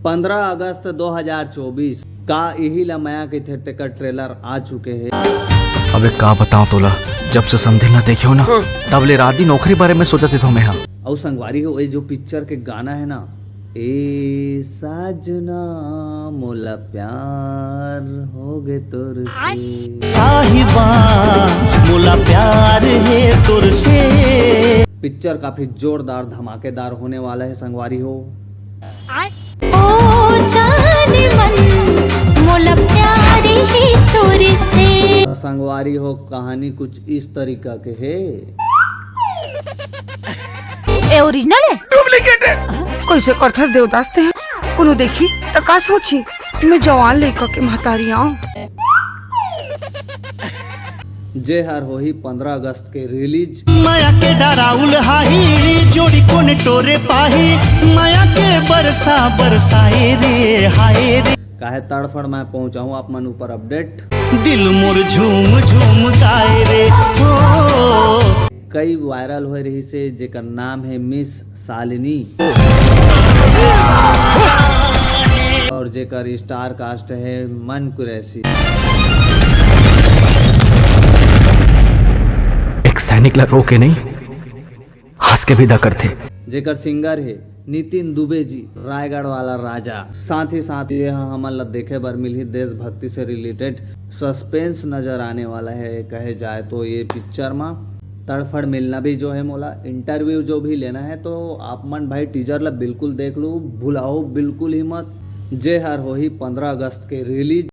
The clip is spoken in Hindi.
15 अगस्त 2024 का यही लमया के थे का ट्रेलर आ चुके हैं। अबे का बताऊं तोला, जब से समझे ना देखे हो ना तब ले रात दी नौकरी बारे में सोचते थे मैं। और संगवारी हो, ये जो पिक्चर के गाना है ना, ए साजना मोला प्यार हो गे तोर से, साहिबा मोला प्यार है तोर से। पिक्चर काफी जोरदार धमाकेदार होने वाला है संगवारी हो। ओ जाने मन मोला प्यार है तोर से। संगवारी हो, कहानी कुछ इस तरीका के है। ए ओरिजिनल है डुप्लीकेट है। कैसे करथस देवदास ते कोनो देखी त का सोची मैं जवान लड़का के महतारी आऊं। जे हर हो ही 15 अगस्त के रिलीज। माया के डराउल हाही जोड़ी कोने टोरे पाही, माया के बरसा बरसाए रे हाय रे। काहे तड़फड़ मैं पहुंचाऊं आप मन ऊपर अपडेट। दिल मोर झूम झूम गाए रे हो। कई वायरल हो रही से जेकर नाम है मिस शालिनी और जेकर स्टार कास्ट है मन कुरैशी। एक सैनिक ला रो के नहीं हंस के विदा करते। जेकर सिंगर है नितिन दुबे जी, रायगढ़ वाला राजा। साथ ही साथ ये हमन ला देखे बर मिली देशभक्ति से रिलेटेड सस्पेंस नजर आने वाला है। कहे जाए तो ये पिक्चर में तड़फड़ मिलना भी जो है मोला इंटरव्यू जो भी लेना है तो आप मन भाई टीजर ला बिल्कुल देख लो, भुलाओ बिल्कुल ही मत। जे हर हो ही 15 अगस्त के रिलीज।